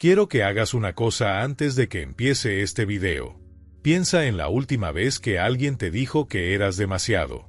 Quiero que hagas una cosa antes de que empiece este video. Piensa en la última vez que alguien te dijo que eras demasiado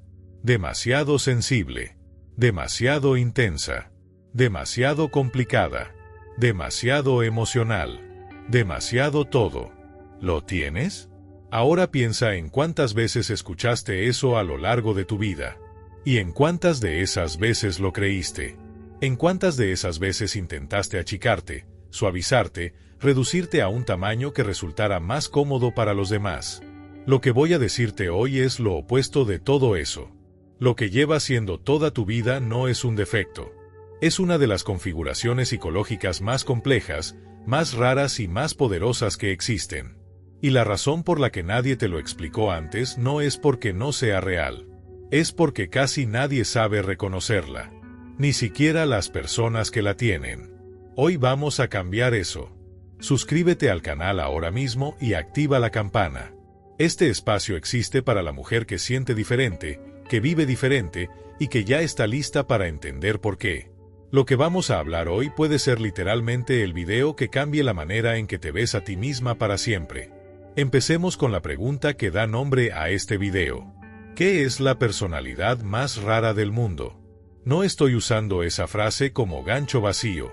sensible, demasiado intensa, demasiado complicada, demasiado emocional, demasiado todo. ¿Lo tienes? Ahora piensa en cuántas veces escuchaste eso a lo largo de tu vida. ¿Y en cuántas de esas veces lo creíste? ¿En cuántas de esas veces intentaste achicarte, suavizarte, reducirte a un tamaño que resultara más cómodo para los demás? Lo que voy a decirte hoy es lo opuesto de todo eso. Lo que llevas siendo toda tu vida no es un defecto. Es una de las configuraciones psicológicas más complejas, más raras y más poderosas que existen. Y la razón por la que nadie te lo explicó antes no es porque no sea real. Es porque casi nadie sabe reconocerla. Ni siquiera las personas que la tienen. Hoy vamos a cambiar eso. Suscríbete al canal ahora mismo y activa la campana. Este espacio existe para la mujer que siente diferente, que vive diferente y que ya está lista para entender por qué. Lo que vamos a hablar hoy puede ser literalmente el video que cambie la manera en que te ves a ti misma para siempre. Empecemos con la pregunta que da nombre a este video. ¿Qué es la personalidad más rara del mundo? No estoy usando esa frase como gancho vacío.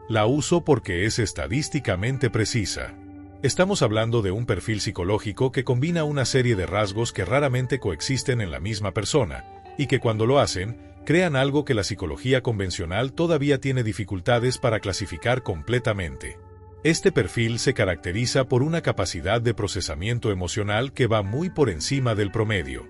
La uso porque es estadísticamente precisa. Estamos hablando de un perfil psicológico que combina una serie de rasgos que raramente coexisten en la misma persona, y que cuando lo hacen, crean algo que la psicología convencional todavía tiene dificultades para clasificar completamente. Este perfil se caracteriza por una capacidad de procesamiento emocional que va muy por encima del promedio.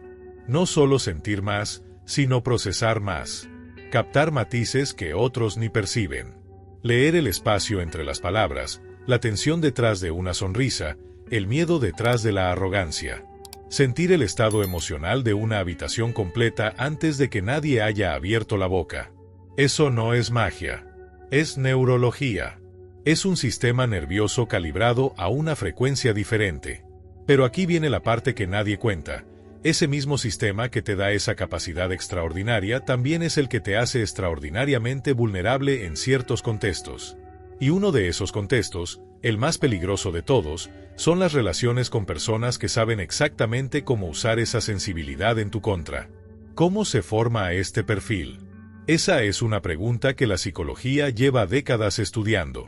No solo sentir más, sino procesar más. Captar matices que otros ni perciben. Leer el espacio entre las palabras, la tensión detrás de una sonrisa, el miedo detrás de la arrogancia. Sentir el estado emocional de una habitación completa antes de que nadie haya abierto la boca. Eso no es magia. Es neurología. Es un sistema nervioso calibrado a una frecuencia diferente. Pero aquí viene la parte que nadie cuenta. Ese mismo sistema que te da esa capacidad extraordinaria también es el que te hace extraordinariamente vulnerable en ciertos contextos. Y uno de esos contextos, el más peligroso de todos, son las relaciones con personas que saben exactamente cómo usar esa sensibilidad en tu contra. ¿Cómo se forma este perfil? Esa es una pregunta que la psicología lleva décadas estudiando.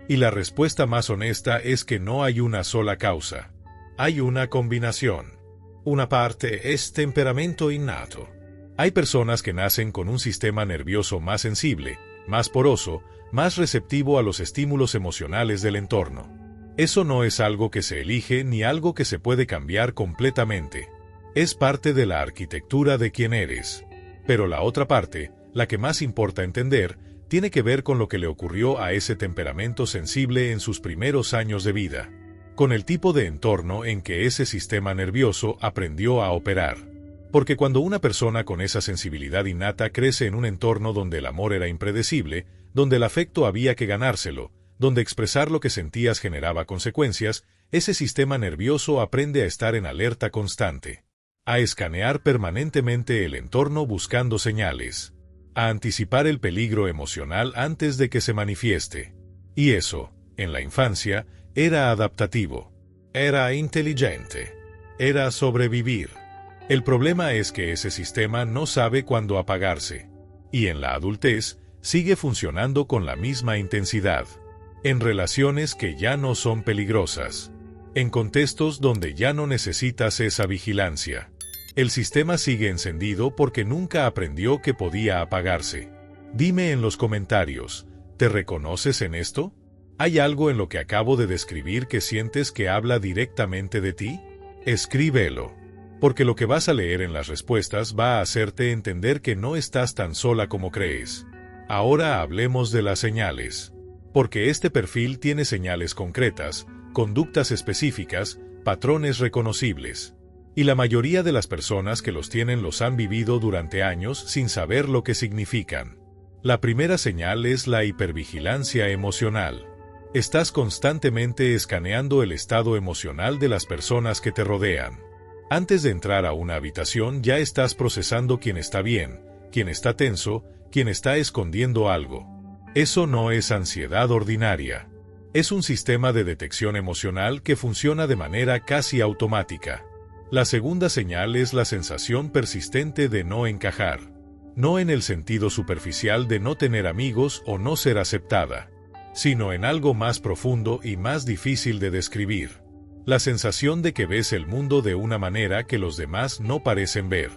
Y la respuesta más honesta es que no hay una sola causa. Hay una combinación. Una parte es temperamento innato. Hay personas que nacen con un sistema nervioso más sensible, más poroso, más receptivo a los estímulos emocionales del entorno. Eso no es algo que se elige ni algo que se puede cambiar completamente. Es parte de la arquitectura de quién eres. Pero la otra parte, la que más importa entender, tiene que ver con lo que le ocurrió a ese temperamento sensible en sus primeros años de vida. Con el tipo de entorno en que ese sistema nervioso aprendió a operar. Porque cuando una persona con esa sensibilidad innata crece en un entorno donde el amor era impredecible, donde el afecto había que ganárselo, donde expresar lo que sentías generaba consecuencias, ese sistema nervioso aprende a estar en alerta constante, a escanear permanentemente el entorno buscando señales, a anticipar el peligro emocional antes de que se manifieste. Y eso, en la infancia, era adaptativo, era inteligente, era sobrevivir. El problema es que ese sistema no sabe cuándo apagarse, y en la adultez sigue funcionando con la misma intensidad, en relaciones que ya no son peligrosas, en contextos donde ya no necesitas esa vigilancia. El sistema sigue encendido porque nunca aprendió que podía apagarse. Dime en los comentarios, ¿te reconoces en esto? ¿Hay algo en lo que acabo de describir que sientes que habla directamente de ti? Escríbelo. Porque lo que vas a leer en las respuestas va a hacerte entender que no estás tan sola como crees. Ahora hablemos de las señales. Porque este perfil tiene señales concretas, conductas específicas, patrones reconocibles. Y la mayoría de las personas que los tienen los han vivido durante años sin saber lo que significan. La primera señal es la hipervigilancia emocional. Estás constantemente escaneando el estado emocional de las personas que te rodean. Antes de entrar a una habitación ya estás procesando quién está bien, quién está tenso, quién está escondiendo algo. Eso no es ansiedad ordinaria. Es un sistema de detección emocional que funciona de manera casi automática. La segunda señal es la sensación persistente de no encajar. No en el sentido superficial de no tener amigos o no ser aceptada, sino en algo más profundo y más difícil de describir. La sensación de que ves el mundo de una manera que los demás no parecen ver.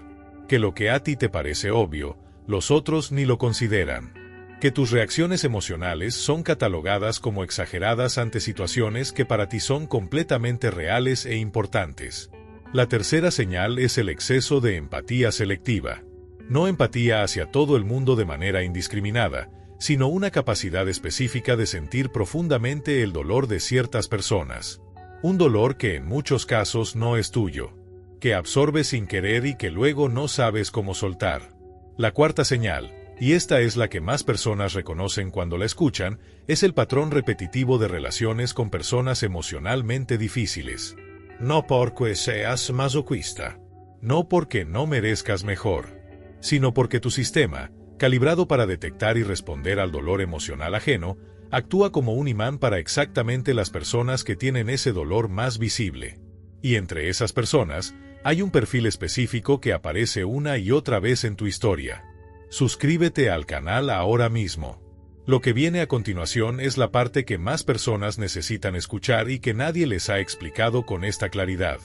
Que lo que a ti te parece obvio, los otros ni lo consideran. Que tus reacciones emocionales son catalogadas como exageradas ante situaciones que para ti son completamente reales e importantes. La tercera señal es el exceso de empatía selectiva. No empatía hacia todo el mundo de manera indiscriminada, sino una capacidad específica de sentir profundamente el dolor de ciertas personas. Un dolor que en muchos casos no es tuyo, que absorbes sin querer y que luego no sabes cómo soltar. La cuarta señal, y esta es la que más personas reconocen cuando la escuchan, es el patrón repetitivo de relaciones con personas emocionalmente difíciles. No porque seas masoquista, no porque no merezcas mejor, sino porque tu sistema, calibrado para detectar y responder al dolor emocional ajeno, actúa como un imán para exactamente las personas que tienen ese dolor más visible. Y entre esas personas, hay un perfil específico que aparece una y otra vez en tu historia. Suscríbete al canal ahora mismo. Lo que viene a continuación es la parte que más personas necesitan escuchar y que nadie les ha explicado con esta claridad.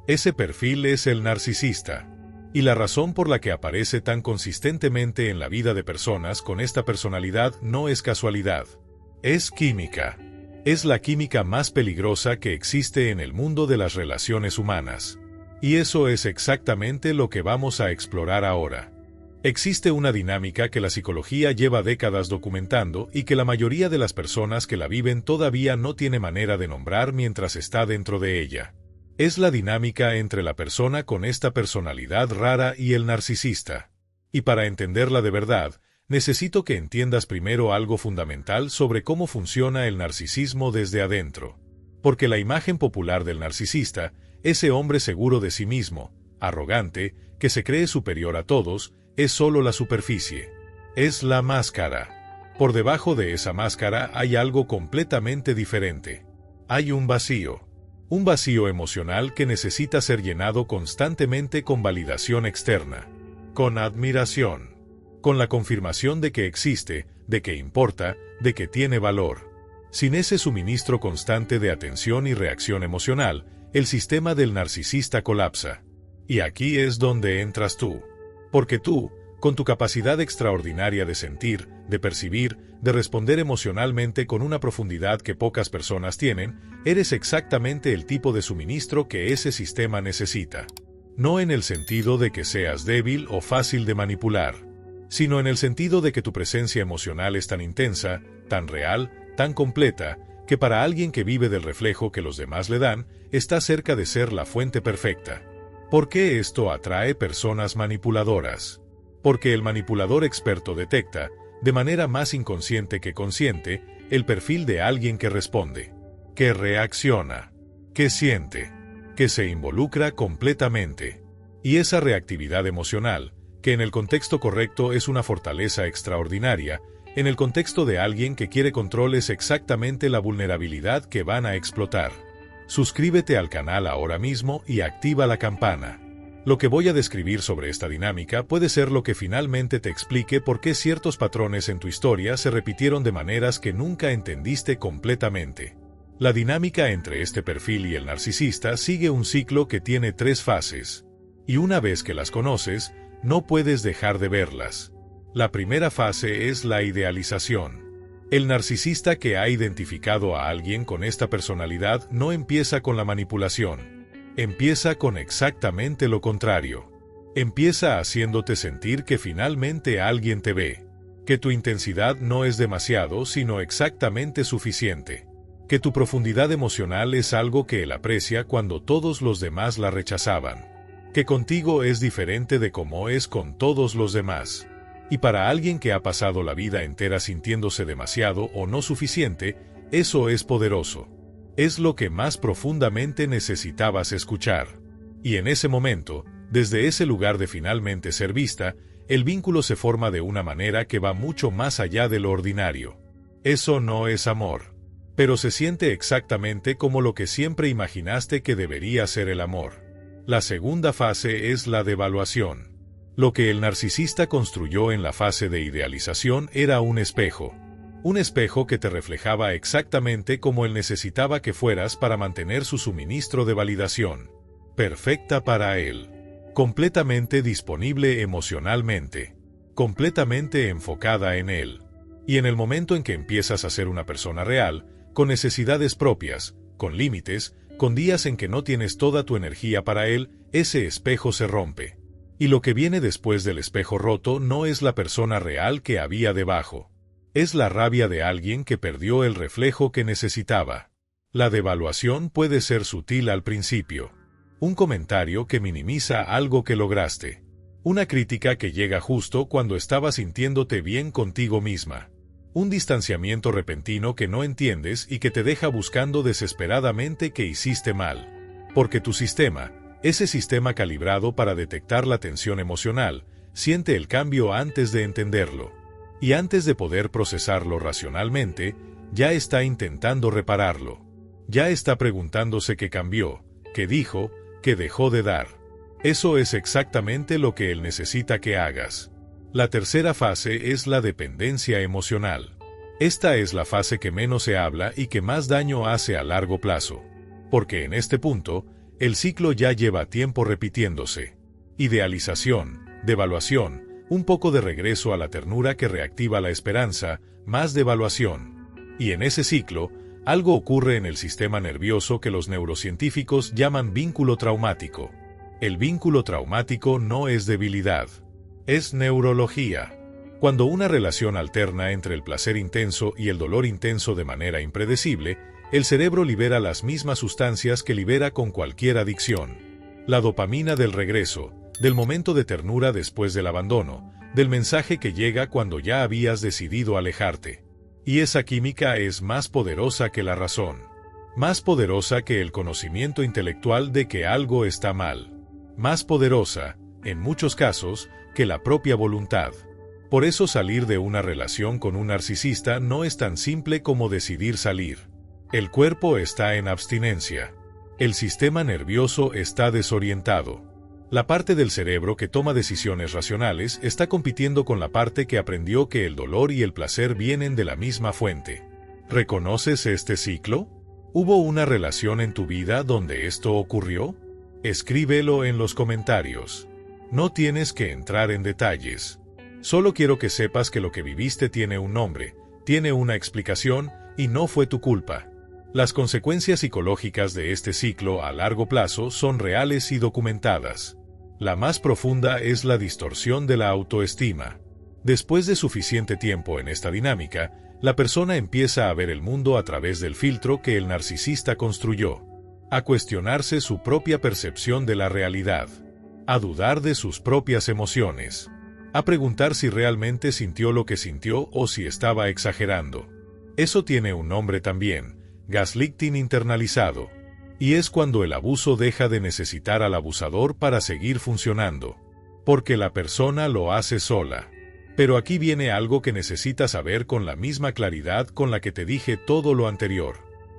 Ese perfil es el narcisista. Y la razón por la que aparece tan consistentemente en la vida de personas con esta personalidad no es casualidad. Es química. Es la química más peligrosa que existe en el mundo de las relaciones humanas. Y eso es exactamente lo que vamos a explorar ahora. Existe una dinámica que la psicología lleva décadas documentando y que la mayoría de las personas que la viven todavía no tiene manera de nombrar mientras está dentro de ella. Es la dinámica entre la persona con esta personalidad rara y el narcisista. Y para entenderla de verdad, necesito que entiendas primero algo fundamental sobre cómo funciona el narcisismo desde adentro. Porque la imagen popular del narcisista, ese hombre seguro de sí mismo, arrogante, que se cree superior a todos, es solo la superficie. Es la máscara. Por debajo de esa máscara hay algo completamente diferente. Hay un vacío. Un vacío emocional que necesita ser llenado constantemente con validación externa. Con admiración. Con la confirmación de que existe, de que importa, de que tiene valor. Sin ese suministro constante de atención y reacción emocional, el sistema del narcisista colapsa. Y aquí es donde entras tú. Porque tú, con tu capacidad extraordinaria de sentir, de percibir, de responder emocionalmente con una profundidad que pocas personas tienen, eres exactamente el tipo de suministro que ese sistema necesita. No en el sentido de que seas débil o fácil de manipular, sino en el sentido de que tu presencia emocional es tan intensa, tan real, tan completa, que para alguien que vive del reflejo que los demás le dan, está cerca de ser la fuente perfecta. ¿Por qué esto atrae personas manipuladoras? Porque el manipulador experto detecta, de manera más inconsciente que consciente, el perfil de alguien que responde, que reacciona, que siente, que se involucra completamente. Y esa reactividad emocional, que en el contexto correcto es una fortaleza extraordinaria, en el contexto de alguien que quiere control es exactamente la vulnerabilidad que van a explotar. Suscríbete al canal ahora mismo y activa la campana. Lo que voy a describir sobre esta dinámica puede ser lo que finalmente te explique por qué ciertos patrones en tu historia se repitieron de maneras que nunca entendiste completamente. La dinámica entre este perfil y el narcisista sigue un ciclo que tiene 3 fases. Y una vez que las conoces, no puedes dejar de verlas. La primera fase es la idealización. El narcisista que ha identificado a alguien con esta personalidad no empieza con la manipulación. Empieza con exactamente lo contrario. Empieza haciéndote sentir que finalmente alguien te ve. Que tu intensidad no es demasiado, sino exactamente suficiente. Que tu profundidad emocional es algo que él aprecia cuando todos los demás la rechazaban. Que contigo es diferente de cómo es con todos los demás. Y para alguien que ha pasado la vida entera sintiéndose demasiado o no suficiente, eso es poderoso. Es lo que más profundamente necesitabas escuchar. Y en ese momento, desde ese lugar de finalmente ser vista, el vínculo se forma de una manera que va mucho más allá de lo ordinario. Eso no es amor. pero se siente exactamente como lo que siempre imaginaste que debería ser el amor. La segunda fase es la devaluación. Lo que el narcisista construyó en la fase de idealización era un espejo que te reflejaba exactamente como él necesitaba que fueras para mantener su suministro de validación, perfecta para él, completamente disponible emocionalmente, completamente enfocada en él. Y en el momento en que empiezas a ser una persona real, con necesidades propias, con límites, con días en que no tienes toda tu energía para él, ese espejo se rompe. Y lo que viene después del espejo roto no es la persona real que había debajo. Es la rabia de alguien que perdió el reflejo que necesitaba. La devaluación puede ser sutil al principio. Un comentario que minimiza algo que lograste. Una crítica que llega justo cuando estabas sintiéndote bien contigo misma. Un distanciamiento repentino que no entiendes y que te deja buscando desesperadamente que hiciste mal. Porque tu sistema, ese sistema calibrado para detectar la tensión emocional, siente el cambio antes de entenderlo. Y antes de poder procesarlo racionalmente, ya está intentando repararlo. Ya está preguntándose qué cambió, qué dijo, qué dejó de dar. Eso es exactamente lo que él necesita que hagas. La tercera fase es la dependencia emocional. Esta es la fase que menos se habla y que más daño hace a largo plazo. Porque en este punto, el ciclo ya lleva tiempo repitiéndose. Idealización, devaluación, un poco de regreso a la ternura que reactiva la esperanza, más devaluación. Y en ese ciclo, algo ocurre en el sistema nervioso que los neurocientíficos llaman vínculo traumático. El vínculo traumático no es debilidad, es neurología. Cuando una relación alterna entre el placer intenso y el dolor intenso de manera impredecible, el cerebro libera las mismas sustancias que libera con cualquier adicción. La dopamina del regreso, del momento de ternura después del abandono, del mensaje que llega cuando ya habías decidido alejarte. Y esa química es más poderosa que la razón, más poderosa que el conocimiento intelectual de que algo está mal, más poderosa, en muchos casos, que la propia voluntad. Por eso salir de una relación con un narcisista no es tan simple como decidir salir. El cuerpo está en abstinencia. El sistema nervioso está desorientado. La parte del cerebro que toma decisiones racionales está compitiendo con la parte que aprendió que el dolor y el placer vienen de la misma fuente. ¿Reconoces este ciclo? ¿Hubo una relación en tu vida donde esto ocurrió? Escríbelo en los comentarios. No tienes que entrar en detalles. Solo quiero que sepas que lo que viviste tiene un nombre, tiene una explicación y no fue tu culpa. Las consecuencias psicológicas de este ciclo a largo plazo son reales y documentadas. La más profunda es la distorsión de la autoestima. Después de suficiente tiempo en esta dinámica, la persona empieza a ver el mundo a través del filtro que el narcisista construyó, a cuestionarse su propia percepción de la realidad, a dudar de sus propias emociones, a preguntar si realmente sintió lo que sintió o si estaba exagerando. Eso tiene un nombre también: gaslighting internalizado, y es cuando el abuso deja de necesitar al abusador para seguir funcionando, porque la persona lo hace sola. Pero aquí viene algo que necesitas saber con la misma claridad con la que te dije todo lo anterior.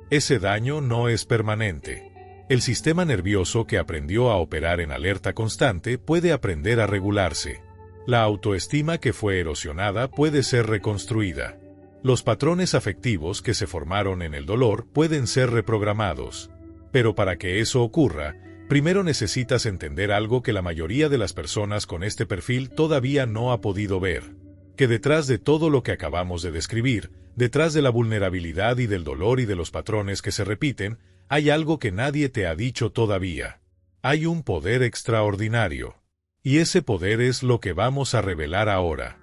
Ese daño no es permanente. El sistema nervioso que aprendió a operar en alerta constante puede aprender a regularse. La autoestima que fue erosionada puede ser reconstruida. Los patrones afectivos que se formaron en el dolor pueden ser reprogramados. Pero para que eso ocurra, primero necesitas entender algo que la mayoría de las personas con este perfil todavía no ha podido ver. Que detrás de todo lo que acabamos de describir, detrás de la vulnerabilidad y del dolor y de los patrones que se repiten, hay algo que nadie te ha dicho todavía. Hay un poder extraordinario. Y ese poder es lo que vamos a revelar ahora.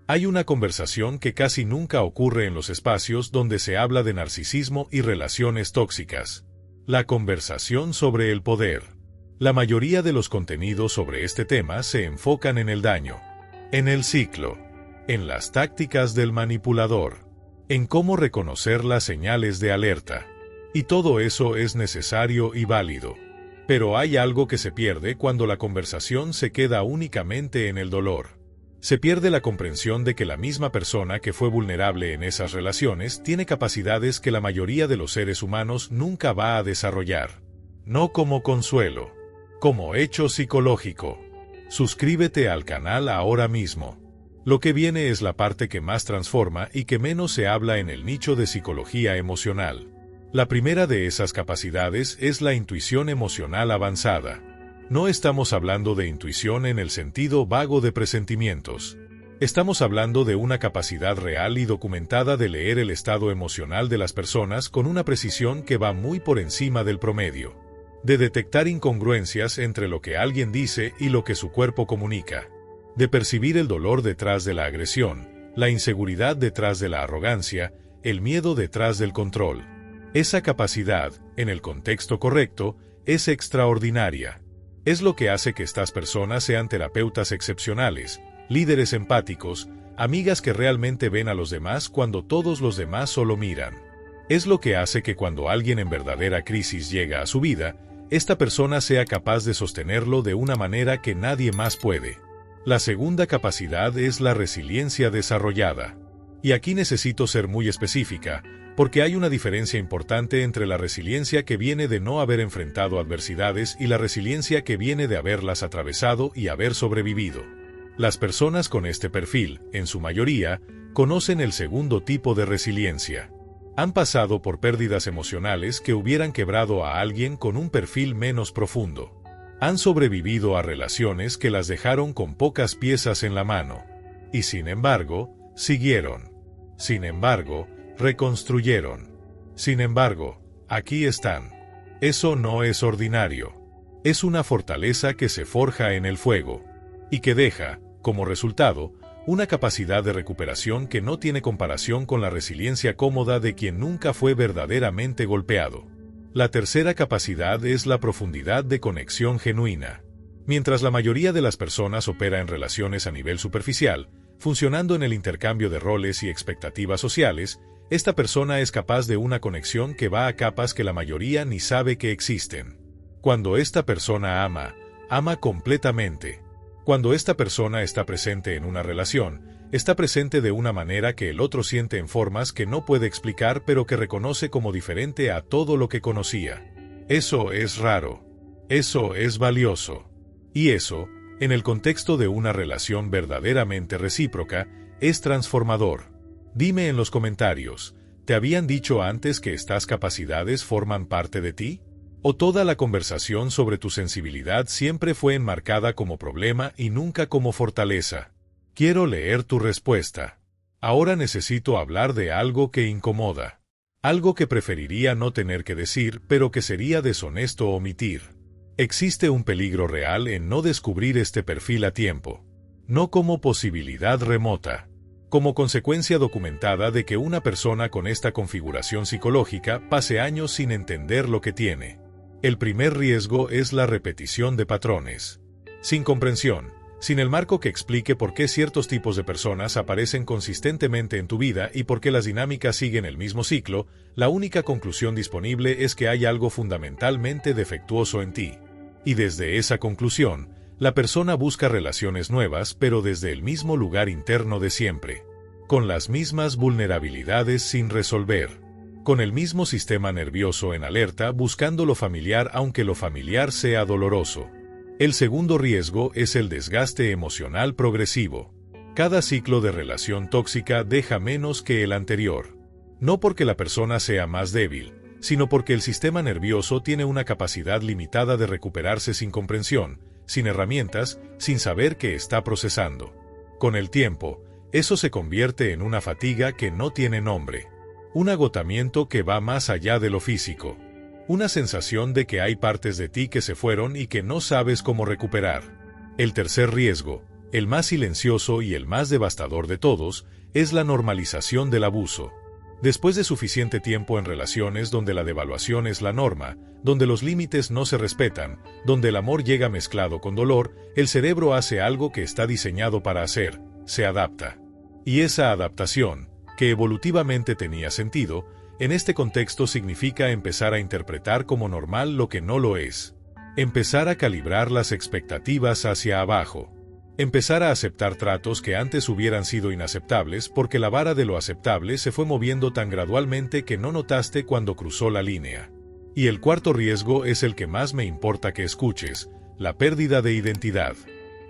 Hay una conversación que casi nunca ocurre en los espacios donde se habla de narcisismo y relaciones tóxicas. La conversación sobre el poder. La mayoría de los contenidos sobre este tema se enfocan en el daño, en el ciclo, en las tácticas del manipulador, en cómo reconocer las señales de alerta. Y todo eso es necesario y válido. Pero hay algo que se pierde cuando la conversación se queda únicamente en el dolor. Se pierde la comprensión de que la misma persona que fue vulnerable en esas relaciones tiene capacidades que la mayoría de los seres humanos nunca va a desarrollar. No como consuelo, como hecho psicológico. Suscríbete al canal ahora mismo. Lo que viene es la parte que más transforma y que menos se habla en el nicho de psicología emocional. La primera de esas capacidades es la intuición emocional avanzada. No estamos hablando de intuición en el sentido vago de presentimientos. Estamos hablando de una capacidad real y documentada de leer el estado emocional de las personas con una precisión que va muy por encima del promedio. De detectar incongruencias entre lo que alguien dice y lo que su cuerpo comunica. De percibir el dolor detrás de la agresión, la inseguridad detrás de la arrogancia, el miedo detrás del control. Esa capacidad, en el contexto correcto, es extraordinaria. Es lo que hace que estas personas sean terapeutas excepcionales, líderes empáticos, amigas que realmente ven a los demás cuando todos los demás solo miran. Es lo que hace que cuando alguien en verdadera crisis llega a su vida, esta persona sea capaz de sostenerlo de una manera que nadie más puede. La segunda capacidad es la resiliencia desarrollada. Y aquí necesito ser muy específica, porque hay una diferencia importante entre la resiliencia que viene de no haber enfrentado adversidades y la resiliencia que viene de haberlas atravesado y haber sobrevivido. Las personas con este perfil, en su mayoría, conocen el segundo tipo de resiliencia. Han pasado por pérdidas emocionales que hubieran quebrado a alguien con un perfil menos profundo. Han sobrevivido a relaciones que las dejaron con pocas piezas en la mano. Y sin embargo, siguieron. Sin embargo, reconstruyeron. Sin embargo, aquí están. Eso no es ordinario. Es una fortaleza que se forja en el fuego y que deja, como resultado, una capacidad de recuperación que no tiene comparación con la resiliencia cómoda de quien nunca fue verdaderamente golpeado. La tercera capacidad es la profundidad de conexión genuina. Mientras la mayoría de las personas opera en relaciones a nivel superficial, funcionando en el intercambio de roles y expectativas sociales, esta persona es capaz de una conexión que va a capas que la mayoría ni sabe que existen. Cuando esta persona ama, ama completamente. Cuando esta persona está presente en una relación, está presente de una manera que el otro siente en formas que no puede explicar pero que reconoce como diferente a todo lo que conocía. Eso es raro. Eso es valioso. Y eso, en el contexto de una relación verdaderamente recíproca, es transformador. Dime en los comentarios, ¿te habían dicho antes que estas capacidades forman parte de ti? ¿O toda la conversación sobre tu sensibilidad siempre fue enmarcada como problema y nunca como fortaleza? Quiero leer tu respuesta. Ahora necesito hablar de algo que incomoda. Algo que preferiría no tener que decir, pero que sería deshonesto omitir. Existe un peligro real en no descubrir este perfil a tiempo. No como posibilidad remota. Como consecuencia documentada de que una persona con esta configuración psicológica pase años sin entender lo que tiene. El primer riesgo es la repetición de patrones. Sin comprensión, sin el marco que explique por qué ciertos tipos de personas aparecen consistentemente en tu vida y por qué las dinámicas siguen el mismo ciclo, la única conclusión disponible es que hay algo fundamentalmente defectuoso en ti. Y desde esa conclusión, la persona busca relaciones nuevas pero desde el mismo lugar interno de siempre. Con las mismas vulnerabilidades sin resolver. Con el mismo sistema nervioso en alerta buscando lo familiar aunque lo familiar sea doloroso. El segundo riesgo es el desgaste emocional progresivo. Cada ciclo de relación tóxica deja menos que el anterior. No porque la persona sea más débil, sino porque el sistema nervioso tiene una capacidad limitada de recuperarse sin comprensión, sin herramientas, sin saber qué está procesando. Con el tiempo, eso se convierte en una fatiga que no tiene nombre. Un agotamiento que va más allá de lo físico. Una sensación de que hay partes de ti que se fueron y que no sabes cómo recuperar. El tercer riesgo, el más silencioso y el más devastador de todos, es la normalización del abuso. Después de suficiente tiempo en relaciones donde la devaluación es la norma, donde los límites no se respetan, donde el amor llega mezclado con dolor, el cerebro hace algo que está diseñado para hacer, se adapta. Y esa adaptación, que evolutivamente tenía sentido, en este contexto significa empezar a interpretar como normal lo que no lo es. Empezar a calibrar las expectativas hacia abajo. Empezar a aceptar tratos que antes hubieran sido inaceptables porque la vara de lo aceptable se fue moviendo tan gradualmente que no notaste cuando cruzó la línea. Y el cuarto riesgo es el que más me importa que escuches, la pérdida de identidad.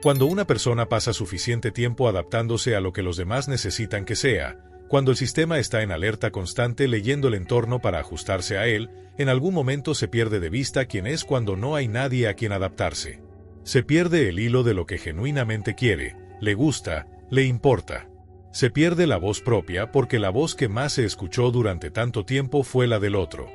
Cuando una persona pasa suficiente tiempo adaptándose a lo que los demás necesitan que sea, cuando el sistema está en alerta constante leyendo el entorno para ajustarse a él, en algún momento se pierde de vista quién es cuando no hay nadie a quien adaptarse. Se pierde el hilo de lo que genuinamente quiere, le gusta, le importa. Se pierde la voz propia porque la voz que más se escuchó durante tanto tiempo fue la del otro.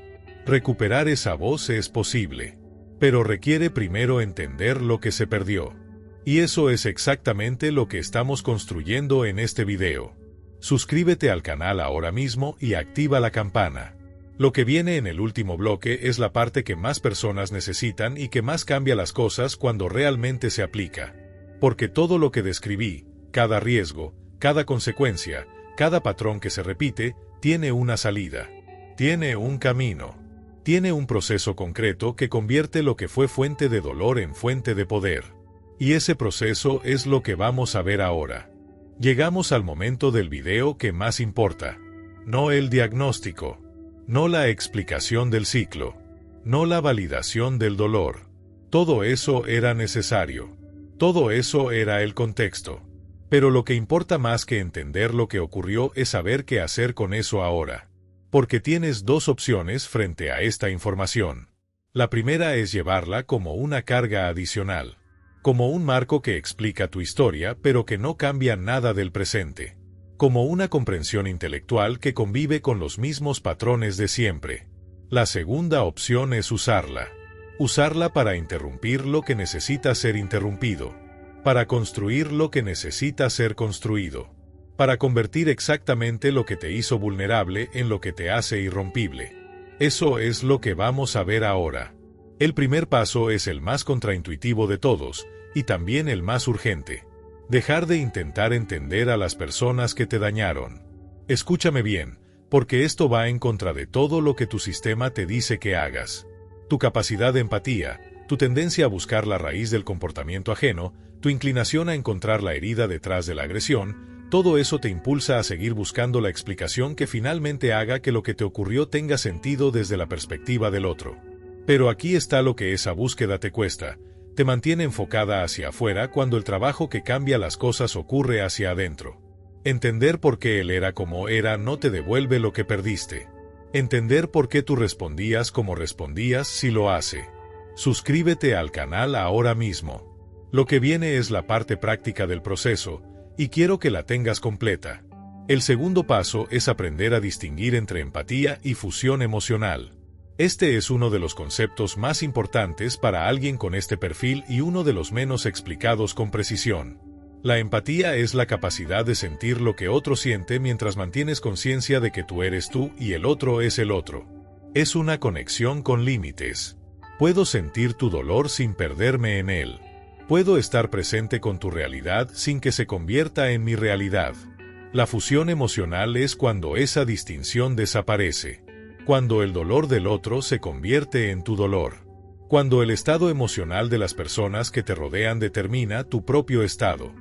Recuperar esa voz es posible, pero requiere primero entender lo que se perdió. Y eso es exactamente lo que estamos construyendo en este video. Suscríbete al canal ahora mismo y activa la campana. Lo que viene en el último bloque es la parte que más personas necesitan y que más cambia las cosas cuando realmente se aplica. Porque todo lo que describí, cada riesgo, cada consecuencia, cada patrón que se repite, tiene una salida. Tiene un camino. Tiene un proceso concreto que convierte lo que fue fuente de dolor en fuente de poder. Y ese proceso es lo que vamos a ver ahora. Llegamos al momento del video que más importa. No el diagnóstico. No la explicación del ciclo, no la validación del dolor. Todo eso era necesario. Todo eso era el contexto. Pero lo que importa más que entender lo que ocurrió es saber qué hacer con eso ahora. Porque tienes dos opciones frente a esta información. La primera es llevarla como una carga adicional, como un marco que explica tu historia pero que no cambia nada del presente. Como una comprensión intelectual que convive con los mismos patrones de siempre. La segunda opción es usarla. Usarla para interrumpir lo que necesita ser interrumpido. Para construir lo que necesita ser construido. Para convertir exactamente lo que te hizo vulnerable en lo que te hace irrompible. Eso es lo que vamos a ver ahora. El primer paso es el más contraintuitivo de todos, y también el más urgente. Dejar de intentar entender a las personas que te dañaron. Escúchame bien, porque esto va en contra de todo lo que tu sistema te dice que hagas. Tu capacidad de empatía, tu tendencia a buscar la raíz del comportamiento ajeno, tu inclinación a encontrar la herida detrás de la agresión, todo eso te impulsa a seguir buscando la explicación que finalmente haga que lo que te ocurrió tenga sentido desde la perspectiva del otro. Pero aquí está lo que esa búsqueda te cuesta. Te mantiene enfocada hacia afuera cuando el trabajo que cambia las cosas ocurre hacia adentro. Entender por qué él era como era no te devuelve lo que perdiste. Entender por qué tú respondías como respondías sí lo hace. Suscríbete al canal ahora mismo. Lo que viene es la parte práctica del proceso, y quiero que la tengas completa. El segundo paso es aprender a distinguir entre empatía y fusión emocional. Este es uno de los conceptos más importantes para alguien con este perfil y uno de los menos explicados con precisión. La empatía es la capacidad de sentir lo que otro siente mientras mantienes conciencia de que tú eres tú y el otro es el otro. Es una conexión con límites. Puedo sentir tu dolor sin perderme en él. Puedo estar presente con tu realidad sin que se convierta en mi realidad. La fusión emocional es cuando esa distinción desaparece. Cuando el dolor del otro se convierte en tu dolor. Cuando el estado emocional de las personas que te rodean determina tu propio estado.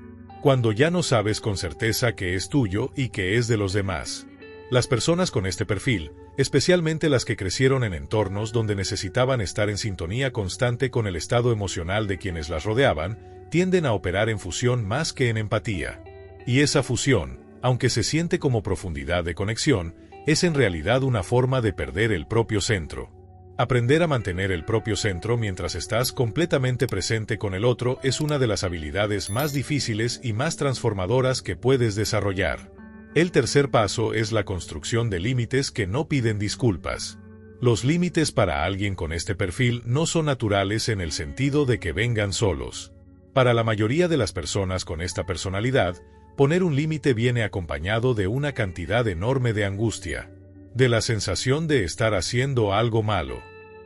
Cuando ya no sabes con certeza qué es tuyo y qué es de los demás. Las personas con este perfil, especialmente las que crecieron en entornos donde necesitaban estar en sintonía constante con el estado emocional de quienes las rodeaban, tienden a operar en fusión más que en empatía. Y esa fusión, aunque se siente como profundidad de conexión, es en realidad una forma de perder el propio centro. Aprender a mantener el propio centro mientras estás completamente presente con el otro es una de las habilidades más difíciles y más transformadoras que puedes desarrollar. El tercer paso es la construcción de límites que no piden disculpas. Los límites para alguien con este perfil no son naturales en el sentido de que vengan solos. Para la mayoría de las personas con esta personalidad, poner un límite viene acompañado de una cantidad enorme de angustia, de la sensación de estar haciendo algo malo,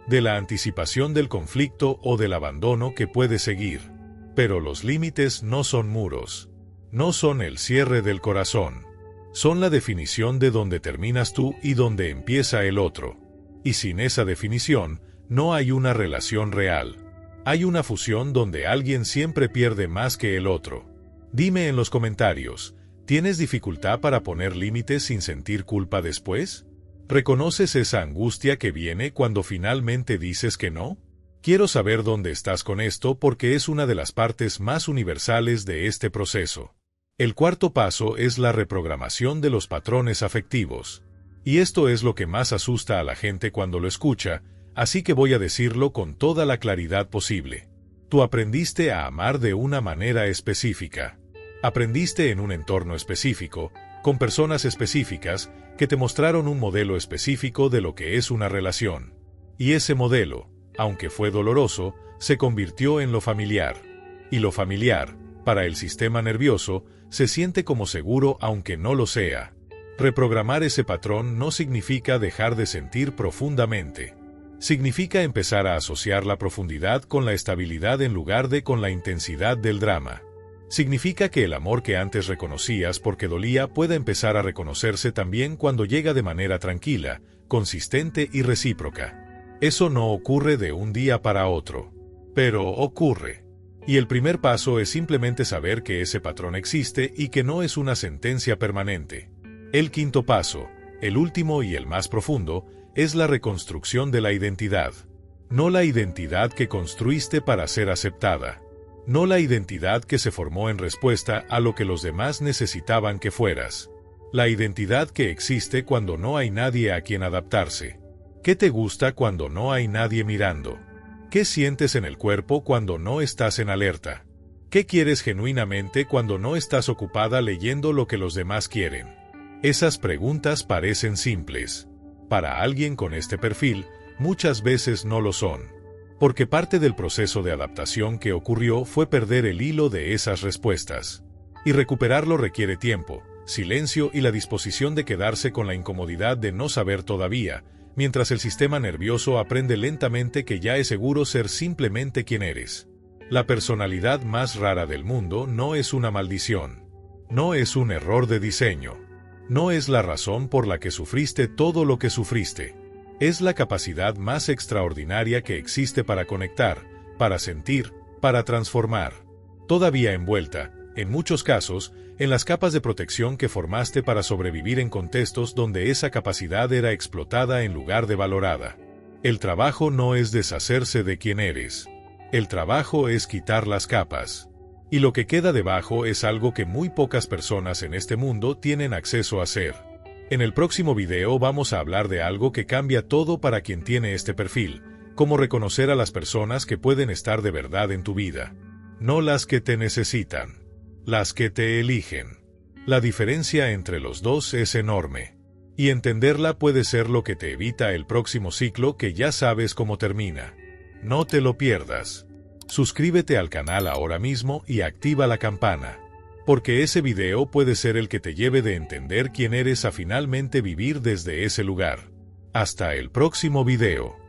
de la anticipación del conflicto o del abandono que puede seguir. Pero los límites no son muros, no son el cierre del corazón, son la definición de dónde terminas tú y dónde empieza el otro. Y sin esa definición, no hay una relación real. Hay una fusión donde alguien siempre pierde más que el otro. Dime en los comentarios, ¿tienes dificultad para poner límites sin sentir culpa después? ¿Reconoces esa angustia que viene cuando finalmente dices que no? Quiero saber dónde estás con esto porque es una de las partes más universales de este proceso. El cuarto paso es la reprogramación de los patrones afectivos. Y esto es lo que más asusta a la gente cuando lo escucha, así que voy a decirlo con toda la claridad posible. Tú aprendiste a amar de una manera específica. Aprendiste en un entorno específico, con personas específicas, que te mostraron un modelo específico de lo que es una relación. Y ese modelo, aunque fue doloroso, se convirtió en lo familiar. Y lo familiar, para el sistema nervioso, se siente como seguro aunque no lo sea. Reprogramar ese patrón no significa dejar de sentir profundamente. Significa empezar a asociar la profundidad con la estabilidad en lugar de con la intensidad del drama. Significa que el amor que antes reconocías porque dolía pueda empezar a reconocerse también cuando llega de manera tranquila, consistente y recíproca. Eso no ocurre de un día para otro. Pero ocurre. Y el primer paso es simplemente saber que ese patrón existe y que no es una sentencia permanente. El quinto paso, el último y el más profundo, es la reconstrucción de la identidad. No la identidad que construiste para ser aceptada. No la identidad que se formó en respuesta a lo que los demás necesitaban que fueras. La identidad que existe cuando no hay nadie a quien adaptarse. ¿Qué te gusta cuando no hay nadie mirando? ¿Qué sientes en el cuerpo cuando no estás en alerta? ¿Qué quieres genuinamente cuando no estás ocupada leyendo lo que los demás quieren? Esas preguntas parecen simples. Para alguien con este perfil, muchas veces no lo son. Porque parte del proceso de adaptación que ocurrió fue perder el hilo de esas respuestas. Y recuperarlo requiere tiempo, silencio y la disposición de quedarse con la incomodidad de no saber todavía, mientras el sistema nervioso aprende lentamente que ya es seguro ser simplemente quien eres. La personalidad más rara del mundo no es una maldición. No es un error de diseño. No es la razón por la que sufriste todo lo que sufriste. Es la capacidad más extraordinaria que existe para conectar, para sentir, para transformar. Todavía envuelta, en muchos casos, en las capas de protección que formaste para sobrevivir en contextos donde esa capacidad era explotada en lugar de valorada. El trabajo no es deshacerse de quien eres. El trabajo es quitar las capas. Y lo que queda debajo es algo que muy pocas personas en este mundo tienen acceso a hacer. En el próximo video vamos a hablar de algo que cambia todo para quien tiene este perfil, cómo reconocer a las personas que pueden estar de verdad en tu vida. No las que te necesitan, las que te eligen. La diferencia entre los dos es enorme. Y entenderla puede ser lo que te evita el próximo ciclo que ya sabes cómo termina. No te lo pierdas. Suscríbete al canal ahora mismo y activa la campana. Porque ese video puede ser el que te lleve de entender quién eres a finalmente vivir desde ese lugar. Hasta el próximo video.